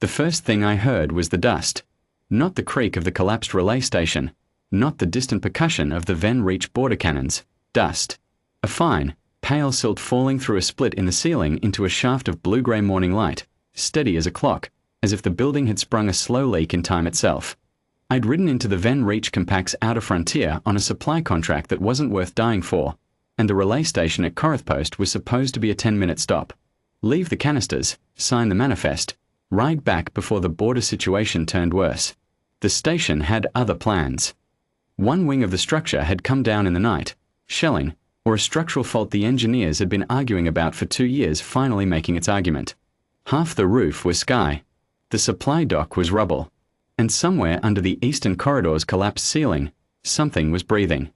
The first thing I heard was the dust. Not the creak of the collapsed relay station. Not the distant percussion of the Ven Reach border cannons. Dust. A fine, pale silt falling through a split in the ceiling into a shaft of blue-grey morning light, steady as a clock, as if the building had sprung a slow leak in time itself. I'd ridden into the Ven Reach Compact's outer frontier on a supply contract that wasn't worth dying for, and the relay station at Corinth Post was supposed to be a 10-minute stop. Leave the canisters, sign the manifest, ride back before the border situation turned worse. The station had other plans. One wing of the structure had come down in the night, shelling, or a structural fault the engineers had been arguing about for 2 years finally making its argument. Half the roof was sky. The supply dock was rubble. And somewhere under the eastern corridor's collapsed ceiling, something was breathing.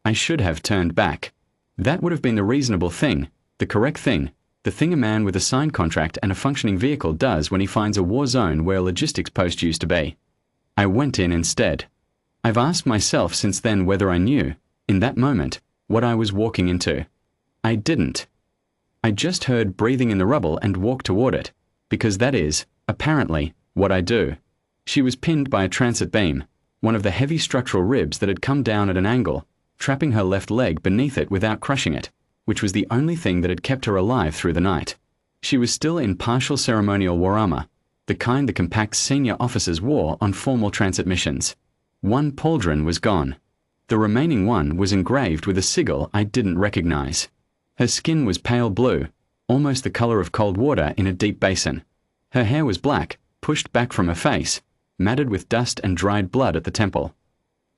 I should have turned back. That would have been the reasonable thing, the correct thing, the thing a man with a signed contract and a functioning vehicle does when he finds a war zone where a logistics post used to be. I went in instead. I've asked myself since then whether I knew, in that moment, what I was walking into. I didn't. I just heard breathing in the rubble and walked toward it, because that is, apparently, what I do. She was pinned by a transit beam, one of the heavy structural ribs that had come down at an angle, trapping her left leg beneath it without crushing it, which was the only thing that had kept her alive through the night. She was still in partial ceremonial war armor, the kind the Compact's senior officers wore on formal transit missions. One pauldron was gone. The remaining one was engraved with a sigil I didn't recognize. Her skin was pale blue, almost the color of cold water in a deep basin. Her hair was black, pushed back from her face, matted with dust and dried blood at the temple.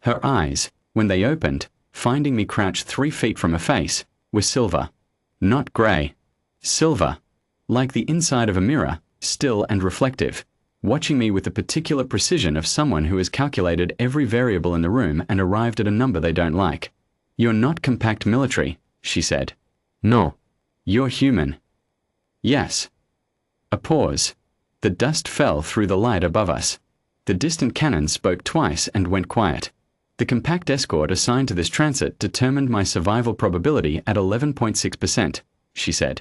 Her eyes, when they opened, finding me crouched 3 feet from her face, were silver. Not grey. Silver. Like the inside of a mirror, still and reflective, watching me with the particular precision of someone who has calculated every variable in the room and arrived at a number they don't like. "You're not Compact military," she said. "No. You're human." "Yes." A pause. The dust fell through the light above us. The distant cannons spoke twice and went quiet. The Compact escort assigned to this transit determined my survival probability at 11.6%, she said.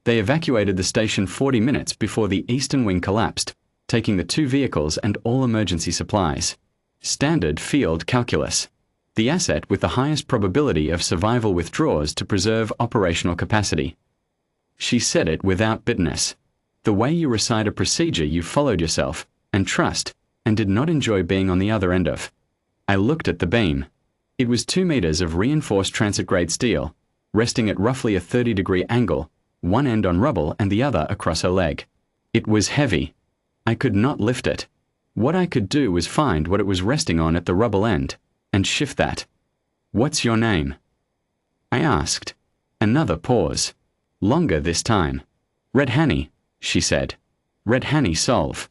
They evacuated the station 40 minutes before the eastern wing collapsed, taking the 2 vehicles and all emergency supplies. Standard field calculus. The asset with the highest probability of survival withdraws to preserve operational capacity. She said it without bitterness. The way you recite a procedure you followed yourself, and trust, and did not enjoy being on the other end of. I looked at the beam. It was 2 meters of reinforced transit-grade steel, resting at roughly a 30-degree angle, one end on rubble and the other across her leg. It was heavy. I could not lift it. What I could do was find what it was resting on at the rubble end, and shift that. "What's your name?" I asked. Another pause. Longer this time. "Red Hanny," she said. "Red Hanny Solve."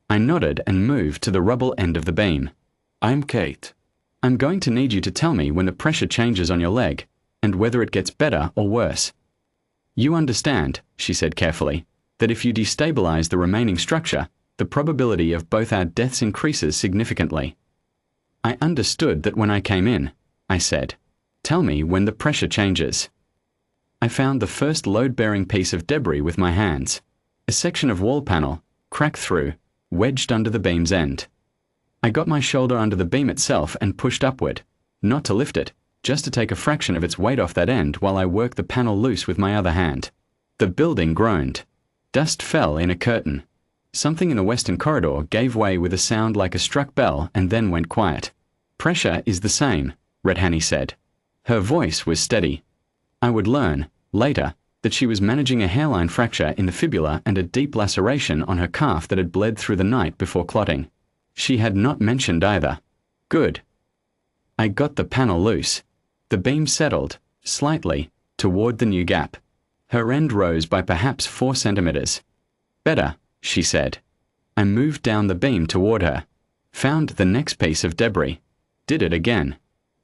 I nodded and moved to the rubble end of the beam. "I'm Kate. I'm going to need you to tell me when the pressure changes on your leg, and whether it gets better or worse. You understand," she said carefully, "that if you destabilize the remaining structure, the probability of both our deaths increases significantly." "I understood that when I came in," I said. "Tell me when the pressure changes." I found the first load-bearing piece of debris with my hands. A section of wall panel, cracked through, wedged under the beam's end. I got my shoulder under the beam itself and pushed upward, not to lift it, just to take a fraction of its weight off that end while I worked the panel loose with my other hand. The building groaned. Dust fell in a curtain. Something in the western corridor gave way with a sound like a struck bell and then went quiet. "Pressure is the same," Red Hanny said. Her voice was steady. I would learn, later, that she was managing a hairline fracture in the fibula and a deep laceration on her calf that had bled through the night before clotting. She had not mentioned either. Good. I got the panel loose. The beam settled, slightly, toward the new gap. Her end rose by perhaps 4 centimeters. "Better," she said. I moved down the beam toward her. Found the next piece of debris. Did it again.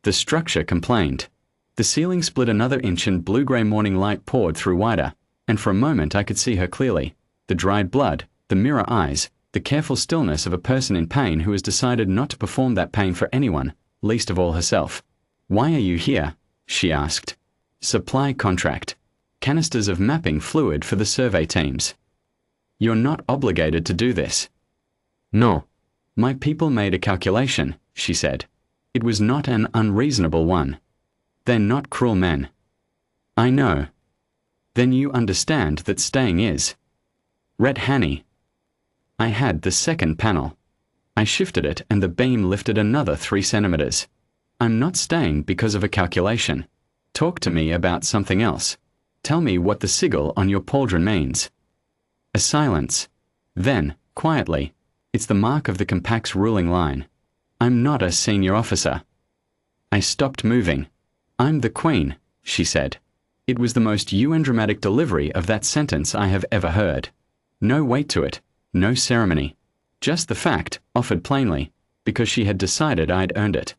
The structure complained. The ceiling split another inch and blue-grey morning light poured through wider, and for a moment I could see her clearly. The dried blood, the mirror eyes, the careful stillness of a person in pain who has decided not to perform that pain for anyone, least of all herself. "Why are you here?" she asked. "Supply contract. Canisters of mapping fluid for the survey teams." You're not obligated to do this. No. My people made a calculation, she said. It was not an unreasonable one. They're not cruel men. I know. Then you understand that staying is. Ret Hanny. I had the second panel. I shifted it and the beam lifted another 3 centimeters. I'm not staying because of a calculation. Talk to me about something else. Tell me what the sigil on your pauldron means. A silence. Then, quietly, it's the mark of the compact's ruling line. I'm not a senior officer. I stopped moving. I'm the Queen, she said. It was the most UN-dramatic delivery of that sentence I have ever heard. No weight to it, no ceremony. Just the fact, offered plainly, because she had decided I'd earned it.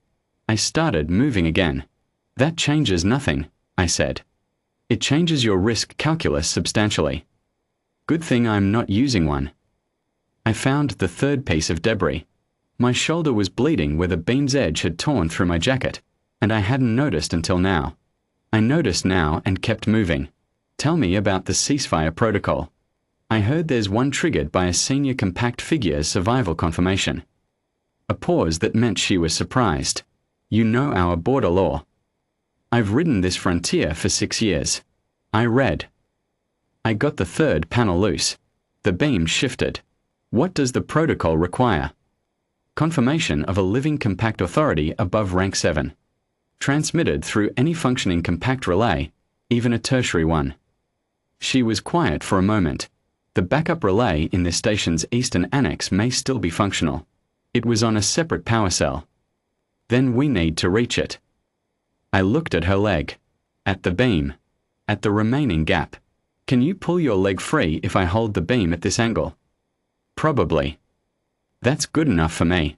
I started moving again. That changes nothing, I said. It changes your risk calculus substantially. Good thing I'm not using one. I found the third piece of debris. My shoulder was bleeding where the beam's edge had torn through my jacket, and I hadn't noticed until now. I noticed now and kept moving. Tell me about the ceasefire protocol. I heard there's one triggered by a senior compact figure's survival confirmation. A pause that meant she was surprised. You know our border law. I've ridden this frontier for 6 years. I read. I got the third panel loose. The beam shifted. What does the protocol require? Confirmation of a living compact authority above rank 7. Transmitted through any functioning compact relay, even a tertiary one. She was quiet for a moment. The backup relay in this station's eastern annex may still be functional. It was on a separate power cell. Then we need to reach it. I looked at her leg. At the beam. At the remaining gap. Can you pull your leg free if I hold the beam at this angle? Probably. That's good enough for me.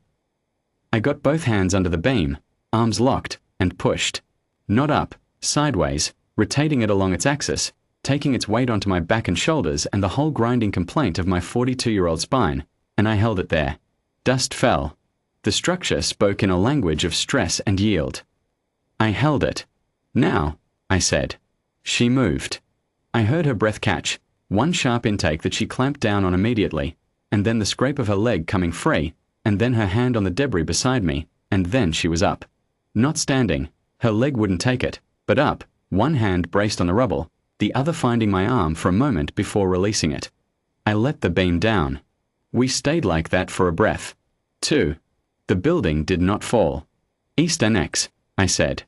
I got both hands under the beam, arms locked, and pushed. Not up, sideways, rotating it along its axis, taking its weight onto my back and shoulders and the whole grinding complaint of my 42-year-old spine, and I held it there. Dust fell. The structure spoke in a language of stress and yield. I held it. Now, I said. She moved. I heard her breath catch, one sharp intake that she clamped down on immediately, and then the scrape of her leg coming free, and then her hand on the debris beside me, and then she was up. Not standing, her leg wouldn't take it, but up, one hand braced on the rubble, the other finding my arm for a moment before releasing it. I let the beam down. We stayed like that for a breath. 2. The building did not fall. East Annex, I said.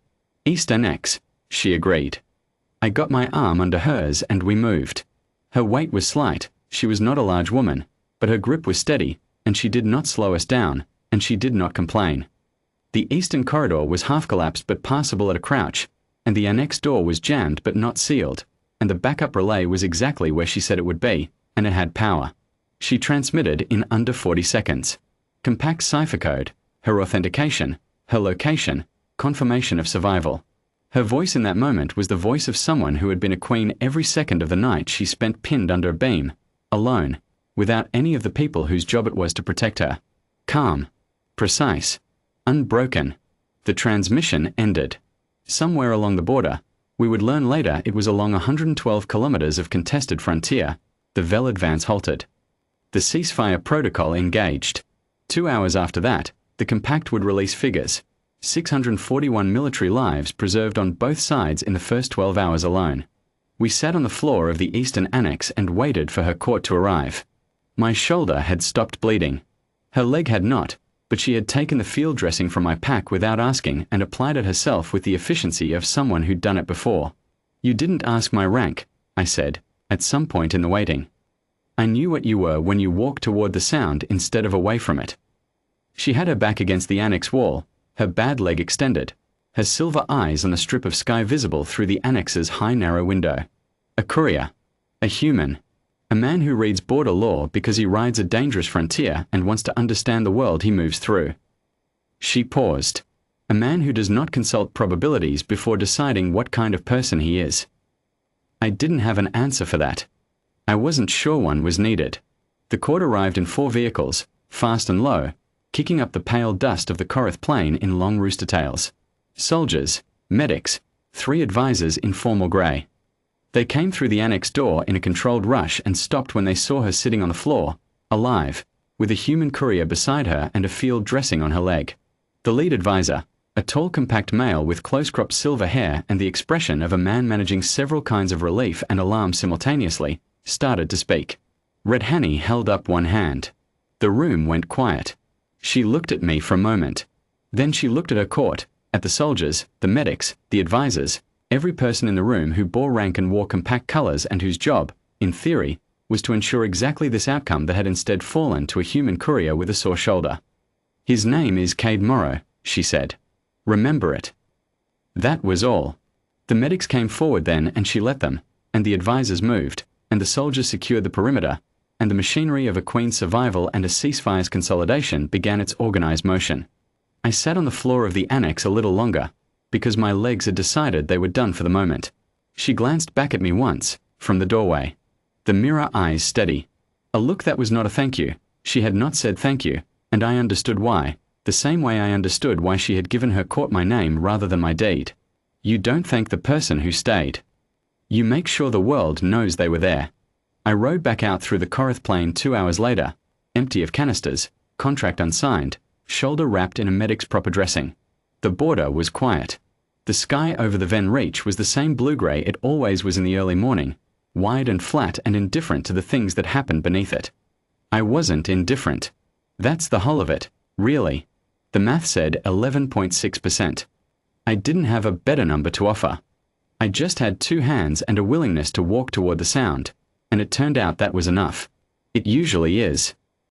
East Annex, she agreed. I got my arm under hers and we moved. Her weight was slight, she was not a large woman, but her grip was steady, and she did not slow us down, and she did not complain. The eastern corridor was half collapsed but passable at a crouch, and the annex door was jammed but not sealed, and the backup relay was exactly where she said it would be, and it had power. She transmitted in under 40 seconds. Compact cipher code, her authentication, her location, confirmation of survival. Her voice in that moment was the voice of someone who had been a queen every second of the night she spent pinned under a beam, alone, without any of the people whose job it was to protect her. Calm, precise, unbroken. The transmission ended. Somewhere along the border, we would learn later it was along 112 kilometers of contested frontier, the Vel advance halted. The ceasefire protocol engaged. 2 hours after that, the compact would release figures. 641 military lives preserved on both sides in the first 12 hours alone. We sat on the floor of the eastern annex and waited for her court to arrive. My shoulder had stopped bleeding. Her leg had not, but she had taken the field dressing from my pack without asking and applied it herself with the efficiency of someone who'd done it before. You didn't ask my rank, I said, at some point in the waiting. I knew what you were when you walked toward the sound instead of away from it. She had her back against the annex wall, her bad leg extended, her silver eyes on the strip of sky visible through the annex's high narrow window. A courier. A human. A man who reads border law because he rides a dangerous frontier and wants to understand the world he moves through. She paused. A man who does not consult probabilities before deciding what kind of person he is. I didn't have an answer for that. I wasn't sure one was needed. The court arrived in 4 vehicles, fast and low, kicking up the pale dust of the Corinth plain in long rooster tails. Soldiers, medics, 3 advisors in formal grey. They came through the annex door in a controlled rush and stopped when they saw her sitting on the floor, alive, with a human courier beside her and a field dressing on her leg. The lead advisor, a tall compact male with close-cropped silver hair and the expression of a man managing several kinds of relief and alarm simultaneously, started to speak. Redhani held up one hand. The room went quiet. She looked at me for a moment. Then she looked at her court, at the soldiers, the medics, the advisors, every person in the room who bore rank and wore compact colors and whose job, in theory, was to ensure exactly this outcome that had instead fallen to a human courier with a sore shoulder. "His name is Cade Morrow," she said. "Remember it." That was all. The medics came forward then and she let them, and the advisors moved, and the soldiers secured the perimeter, and the machinery of a queen's survival and a ceasefire's consolidation began its organized motion. I sat on the floor of the annex a little longer, because my legs had decided they were done for the moment. She glanced back at me once, from the doorway. The mirror eyes steady. A look that was not a thank you. She had not said thank you, and I understood why, the same way I understood why she had given her court my name rather than my deed. You don't thank the person who stayed. You make sure the world knows they were there. I rode back out through the Corinth Plain 2 hours later, empty of canisters, contract unsigned, shoulder wrapped in a medic's proper dressing. The border was quiet. The sky over the Ven Reach was the same blue-grey it always was in the early morning, wide and flat and indifferent to the things that happened beneath it. I wasn't indifferent. That's the whole of it, really. The math said 11.6%. I didn't have a better number to offer. I just had 2 hands and a willingness to walk toward the sound, and it turned out that was enough. It usually is.